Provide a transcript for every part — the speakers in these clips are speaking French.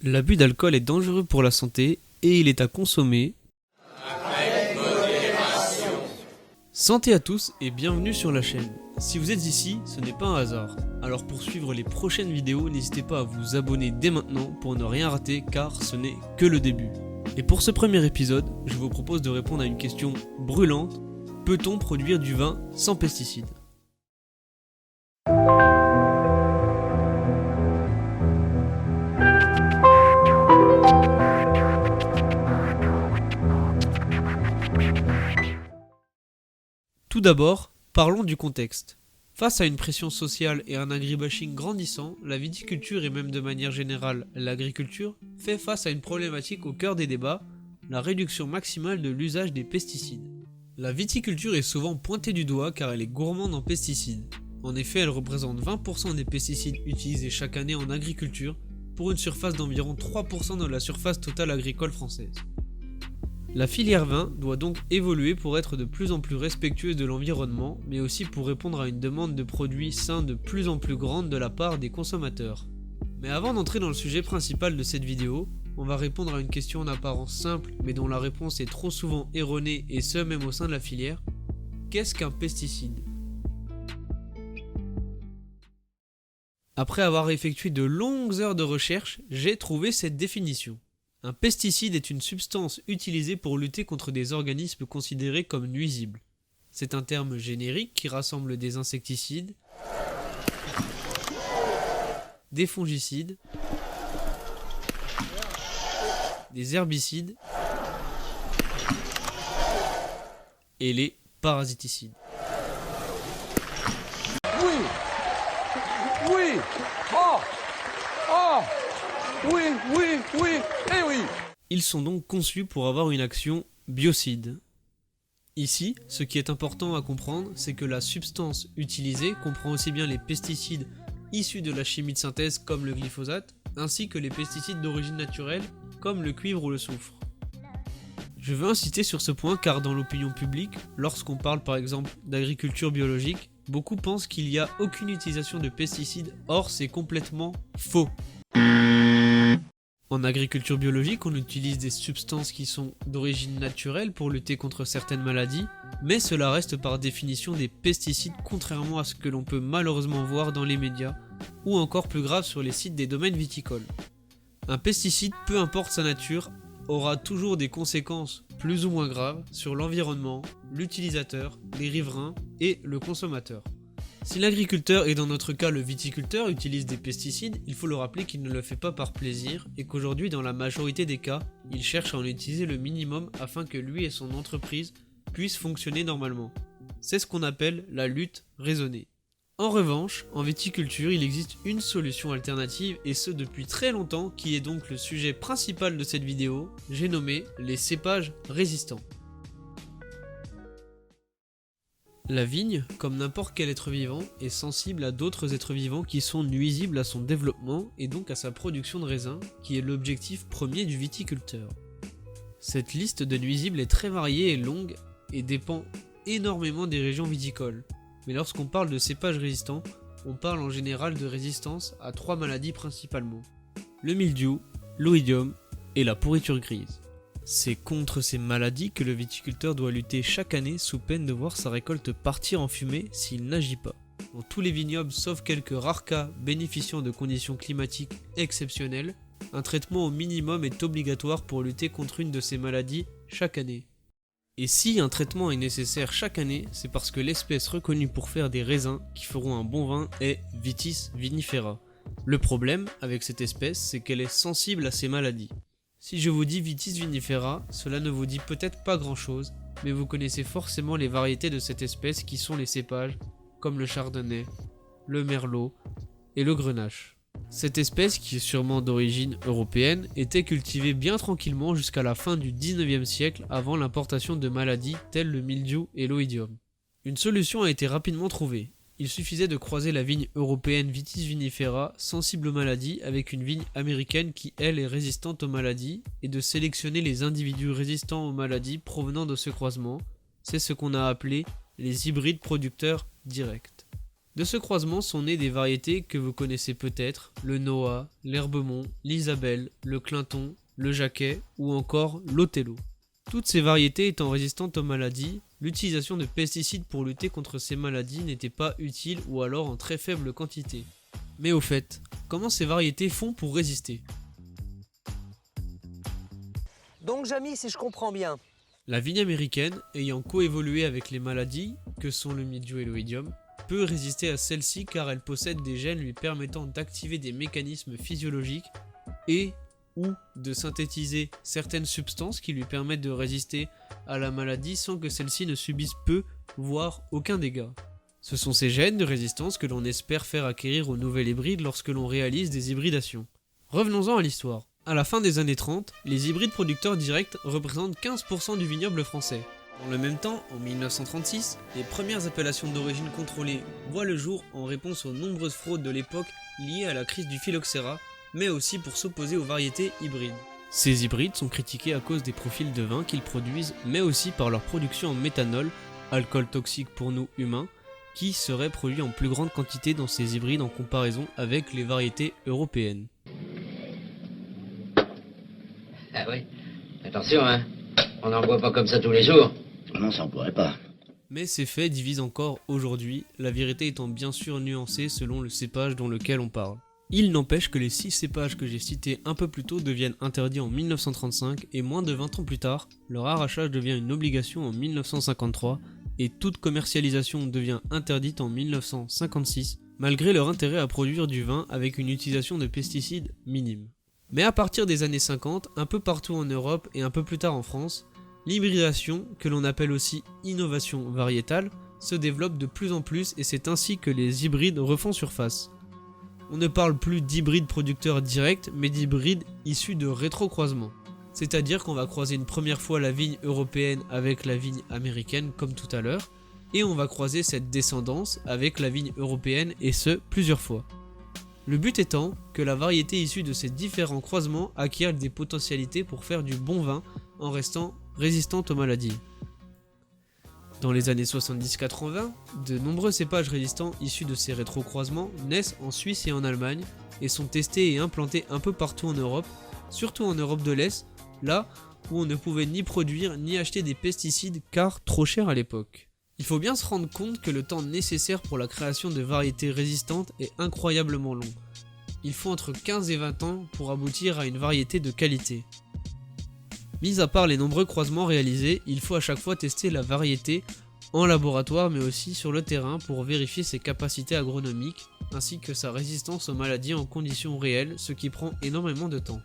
L'abus d'alcool est dangereux pour la santé et il est à consommer avec modération. Santé à tous et bienvenue sur la chaîne. Si vous êtes ici, ce n'est pas un hasard. Alors pour suivre les prochaines vidéos, n'hésitez pas à vous abonner dès maintenant pour ne rien rater car ce n'est que le début. Et pour ce premier épisode, je vous propose de répondre à une question brûlante. Peut-on produire du vin sans pesticides ? Tout d'abord, parlons du contexte. Face à une pression sociale et un agribashing grandissant, la viticulture et même de manière générale l'agriculture fait face à une problématique au cœur des débats, la réduction maximale de l'usage des pesticides. La viticulture est souvent pointée du doigt car elle est gourmande en pesticides. En effet, elle représente 20% des pesticides utilisés chaque année en agriculture pour une surface d'environ 3% de la surface totale agricole française. La filière vin doit donc évoluer pour être de plus en plus respectueuse de l'environnement, mais aussi pour répondre à une demande de produits sains de plus en plus grande de la part des consommateurs. Mais avant d'entrer dans le sujet principal de cette vidéo, on va répondre à une question en apparence simple, mais dont la réponse est trop souvent erronée, et ce même au sein de la filière. Qu'est-ce qu'un pesticide ? Après avoir effectué de longues heures de recherche, j'ai trouvé cette définition. Un pesticide est une substance utilisée pour lutter contre des organismes considérés comme nuisibles. C'est un terme générique qui rassemble des insecticides, des fongicides, des herbicides et les parasiticides. Oui. Oui. Eh oui. Ils sont donc conçus pour avoir une action biocide. Ici, ce qui est important à comprendre, c'est que la substance utilisée comprend aussi bien les pesticides issus de la chimie de synthèse comme le glyphosate, ainsi que les pesticides d'origine naturelle comme le cuivre ou le soufre. Je veux insister sur ce point car dans l'opinion publique, lorsqu'on parle par exemple d'agriculture biologique, beaucoup pensent qu'il n'y a aucune utilisation de pesticides, or c'est complètement faux. En agriculture biologique, on utilise des substances qui sont d'origine naturelle pour lutter contre certaines maladies, mais cela reste par définition des pesticides contrairement à ce que l'on peut malheureusement voir dans les médias, ou encore plus grave sur les sites des domaines viticoles. Un pesticide, peu importe sa nature, aura toujours des conséquences plus ou moins graves sur l'environnement, l'utilisateur, les riverains et le consommateur. Si l'agriculteur, et dans notre cas le viticulteur, utilise des pesticides, il faut le rappeler qu'il ne le fait pas par plaisir et qu'aujourd'hui dans la majorité des cas, il cherche à en utiliser le minimum afin que lui et son entreprise puissent fonctionner normalement. C'est ce qu'on appelle la lutte raisonnée. En revanche, en viticulture, il existe une solution alternative et ce depuis très longtemps qui est donc le sujet principal de cette vidéo, j'ai nommé les cépages résistants. La vigne, comme n'importe quel être vivant, est sensible à d'autres êtres vivants qui sont nuisibles à son développement et donc à sa production de raisins, qui est l'objectif premier du viticulteur. Cette liste de nuisibles est très variée et longue et dépend énormément des régions viticoles. Mais lorsqu'on parle de cépages résistants, on parle en général de résistance à 3 maladies principalement. Le mildiou, l'oïdium et la pourriture grise. C'est contre ces maladies que le viticulteur doit lutter chaque année sous peine de voir sa récolte partir en fumée s'il n'agit pas. Dans tous les vignobles sauf quelques rares cas bénéficiant de conditions climatiques exceptionnelles, un traitement au minimum est obligatoire pour lutter contre une de ces maladies chaque année. Et si un traitement est nécessaire chaque année, c'est parce que l'espèce reconnue pour faire des raisins qui feront un bon vin est Vitis vinifera. Le problème avec cette espèce, c'est qu'elle est sensible à ces maladies. Si je vous dis Vitis vinifera, cela ne vous dit peut-être pas grand chose, mais vous connaissez forcément les variétés de cette espèce qui sont les cépages, comme le chardonnay, le merlot et le grenache. Cette espèce, qui est sûrement d'origine européenne, était cultivée bien tranquillement jusqu'à la fin du 19e siècle avant l'importation de maladies telles le mildiou et l'oïdium. Une solution a été rapidement trouvée. Il suffisait de croiser la vigne européenne Vitis vinifera, sensible aux maladies, avec une vigne américaine qui, elle, est résistante aux maladies, et de sélectionner les individus résistants aux maladies provenant de ce croisement. C'est ce qu'on a appelé les hybrides producteurs directs. De ce croisement sont nées des variétés que vous connaissez peut-être, le Noah, l'Herbemont, l'Isabelle, le Clinton, le Jacquet ou encore l'Othello. Toutes ces variétés étant résistantes aux maladies, l'utilisation de pesticides pour lutter contre ces maladies n'était pas utile ou alors en très faible quantité. Mais au fait, comment ces variétés font pour résister ? Donc Jamy, si je comprends bien, La vigne américaine, ayant coévolué avec les maladies, que sont le mildiou et l'oïdium, peut résister à celle-ci car elle possède des gènes lui permettant d'activer des mécanismes physiologiques et ou de synthétiser certaines substances qui lui permettent de résister à la maladie sans que celle-ci ne subisse peu, voire aucun dégât. Ce sont ces gènes de résistance que l'on espère faire acquérir au nouvel hybride lorsque l'on réalise des hybridations. Revenons-en à l'histoire. À la fin des années 30, les hybrides producteurs directs représentent 15% du vignoble français. Dans le même temps, en 1936, les premières appellations d'origine contrôlée voient le jour en réponse aux nombreuses fraudes de l'époque liées à la crise du phylloxéra, mais aussi pour s'opposer aux variétés hybrides. Ces hybrides sont critiqués à cause des profils de vin qu'ils produisent, mais aussi par leur production en méthanol, alcool toxique pour nous humains, qui serait produit en plus grande quantité dans ces hybrides en comparaison avec les variétés européennes. Ah oui, attention hein, on n'en boit pas comme ça tous les jours. Non, ça on pourrait pas. Mais ces faits divisent encore aujourd'hui, la vérité étant bien sûr nuancée selon le cépage dans lequel on parle. Il n'empêche que les 6 cépages que j'ai cités un peu plus tôt deviennent interdits en 1935 et moins de 20 ans plus tard, leur arrachage devient une obligation en 1953 et toute commercialisation devient interdite en 1956, malgré leur intérêt à produire du vin avec une utilisation de pesticides minime. Mais à partir des années 50, un peu partout en Europe et un peu plus tard en France, l'hybridation, que l'on appelle aussi innovation variétale, se développe de plus en plus et c'est ainsi que les hybrides refont surface. On ne parle plus d'hybrides producteurs directs, mais d'hybrides issus de rétrocroisement. C'est-à-dire qu'on va croiser une première fois la vigne européenne avec la vigne américaine, comme tout à l'heure, et on va croiser cette descendance avec la vigne européenne, et ce, plusieurs fois. Le but étant que la variété issue de ces différents croisements acquiert des potentialités pour faire du bon vin en restant résistante aux maladies. Dans les années 70-80, de nombreux cépages résistants issus de ces rétrocroisements naissent en Suisse et en Allemagne et sont testés et implantés un peu partout en Europe, surtout en Europe de l'Est, là où on ne pouvait ni produire ni acheter des pesticides car trop chers à l'époque. Il faut bien se rendre compte que le temps nécessaire pour la création de variétés résistantes est incroyablement long. Il faut entre 15 et 20 ans pour aboutir à une variété de qualité. Mis à part les nombreux croisements réalisés, il faut à chaque fois tester la variété en laboratoire mais aussi sur le terrain pour vérifier ses capacités agronomiques ainsi que sa résistance aux maladies en conditions réelles, ce qui prend énormément de temps.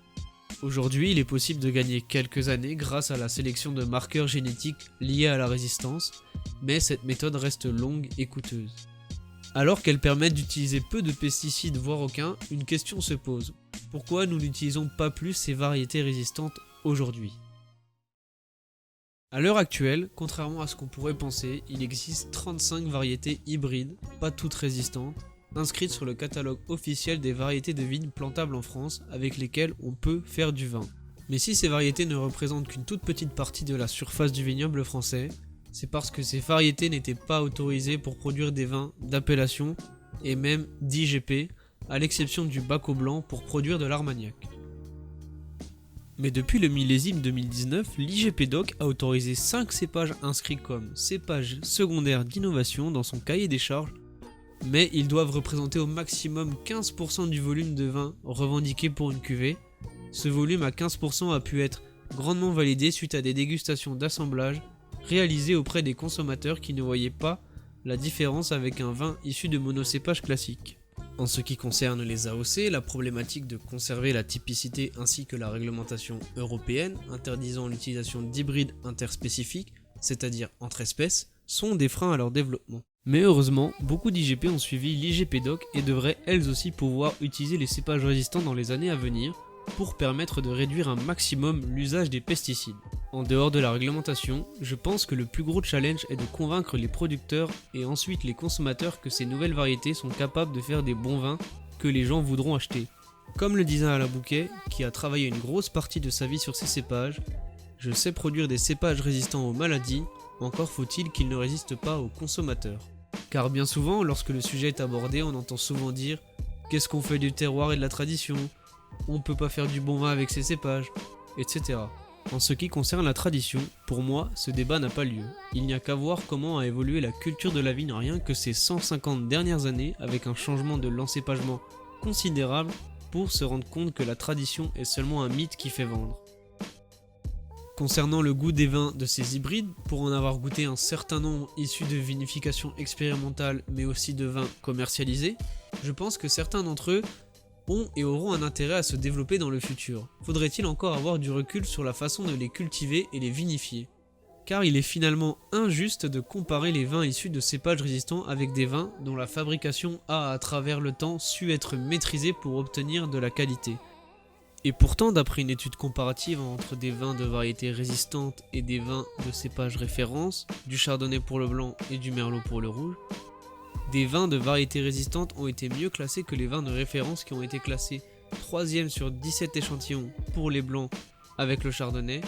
Aujourd'hui, il est possible de gagner quelques années grâce à la sélection de marqueurs génétiques liés à la résistance, mais cette méthode reste longue et coûteuse. Alors qu'elle permet d'utiliser peu de pesticides voire aucun, une question se pose. Pourquoi nous n'utilisons pas plus ces variétés résistantes aujourd'hui ? A l'heure actuelle, contrairement à ce qu'on pourrait penser, il existe 35 variétés hybrides, pas toutes résistantes, inscrites sur le catalogue officiel des variétés de vignes plantables en France avec lesquelles on peut faire du vin. Mais si ces variétés ne représentent qu'une toute petite partie de la surface du vignoble français, c'est parce que ces variétés n'étaient pas autorisées pour produire des vins d'appellation et même d'IGP, à l'exception du Baco blanc pour produire de l'Armagnac. Mais depuis le millésime 2019, l'IGP-DOC a autorisé 5 cépages inscrits comme cépages secondaires d'innovation dans son cahier des charges, mais ils doivent représenter au maximum 15% du volume de vin revendiqué pour une cuvée. Ce volume à 15% a pu être grandement validé suite à des dégustations d'assemblage réalisées auprès des consommateurs qui ne voyaient pas la différence avec un vin issu de monocépage classique. En ce qui concerne les AOC, la problématique de conserver la typicité ainsi que la réglementation européenne interdisant l'utilisation d'hybrides interspécifiques, c'est-à-dire entre espèces, sont des freins à leur développement. Mais heureusement, beaucoup d'IGP ont suivi l'IGP-DOC et devraient elles aussi pouvoir utiliser les cépages résistants dans les années à venir pour permettre de réduire un maximum l'usage des pesticides. En dehors de la réglementation, je pense que le plus gros challenge est de convaincre les producteurs et ensuite les consommateurs que ces nouvelles variétés sont capables de faire des bons vins que les gens voudront acheter. Comme le disait Alain Bouquet, qui a travaillé une grosse partie de sa vie sur ces cépages, je sais produire des cépages résistants aux maladies, encore faut-il qu'ils ne résistent pas aux consommateurs. Car bien souvent, lorsque le sujet est abordé, on entend souvent dire « qu'est-ce qu'on fait du terroir et de la tradition ? On peut pas faire du bon vin avec ces cépages ?» etc. En ce qui concerne la tradition, pour moi, ce débat n'a pas lieu. Il n'y a qu'à voir comment a évolué la culture de la vigne rien que ces 150 dernières années avec un changement de l'encépagement considérable pour se rendre compte que la tradition est seulement un mythe qui fait vendre. Concernant le goût des vins de ces hybrides, pour en avoir goûté un certain nombre issus de vinification expérimentale mais aussi de vins commercialisés, je pense que certains d'entre eux ont et auront un intérêt à se développer dans le futur. Faudrait-il encore avoir du recul sur la façon de les cultiver et les vinifier? Car il est finalement injuste de comparer les vins issus de cépages résistants avec des vins dont la fabrication a à travers le temps su être maîtrisée pour obtenir de la qualité. Et pourtant, d'après une étude comparative entre des vins de variétés résistantes et des vins de cépages référence, du chardonnay pour le blanc et du merlot pour le rouge, des vins de variétés résistantes ont été mieux classés que les vins de référence qui ont été classés 3e sur 17 échantillons pour les blancs avec le chardonnay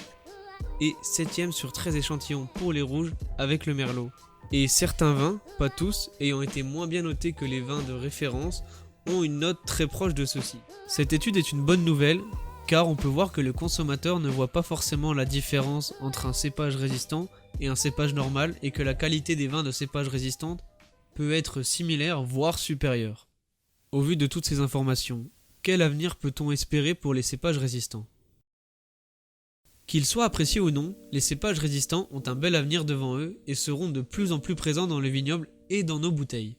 et 7e sur 13 échantillons pour les rouges avec le merlot. Et certains vins, pas tous, ayant été moins bien notés que les vins de référence, ont une note très proche de ceux-ci. Cette étude est une bonne nouvelle car on peut voir que le consommateur ne voit pas forcément la différence entre un cépage résistant et un cépage normal et que la qualité des vins de cépage résistants peut être similaire voire supérieure. Au vu de toutes ces informations, quel avenir peut-on espérer pour les cépages résistants? Qu'ils soient appréciés ou non, les cépages résistants ont un bel avenir devant eux et seront de plus en plus présents dans le vignoble et dans nos bouteilles.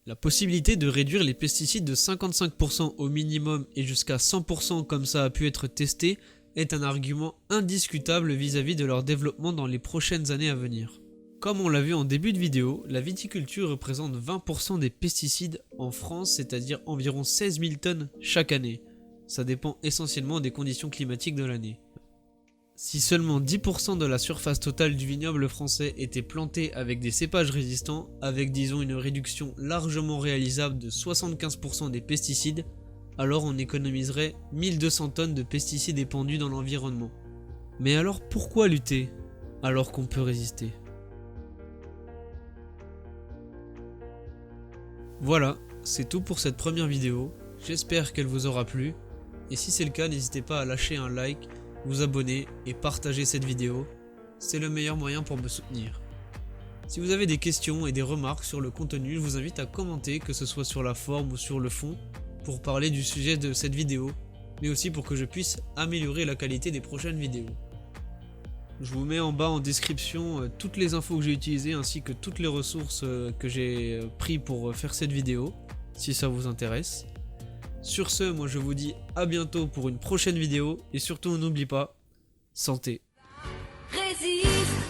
La possibilité de réduire les pesticides de 55% au minimum et jusqu'à 100% comme ça a pu être testé est un argument indiscutable vis-à-vis de leur développement dans les prochaines années à venir. Comme on l'a vu en début de vidéo, la viticulture représente 20% des pesticides en France, c'est-à-dire environ 16 000 tonnes chaque année. Ça dépend essentiellement des conditions climatiques de l'année. Si seulement 10% de la surface totale du vignoble français était plantée avec des cépages résistants, avec disons une réduction largement réalisable de 75% des pesticides, alors on économiserait 1200 tonnes de pesticides épandus dans l'environnement. Mais alors pourquoi lutter alors qu'on peut résister ? Voilà, c'est tout pour cette première vidéo, j'espère qu'elle vous aura plu, et si c'est le cas n'hésitez pas à lâcher un like, vous abonner et partager cette vidéo, c'est le meilleur moyen pour me soutenir. Si vous avez des questions et des remarques sur le contenu, je vous invite à commenter, que ce soit sur la forme ou sur le fond, pour parler du sujet de cette vidéo, mais aussi pour que je puisse améliorer la qualité des prochaines vidéos. Je vous mets en bas en description toutes les infos que j'ai utilisées ainsi que toutes les ressources que j'ai pris pour faire cette vidéo, si ça vous intéresse. Sur ce, moi je vous dis à bientôt pour une prochaine vidéo et surtout n'oubliez pas, santé. Résiste.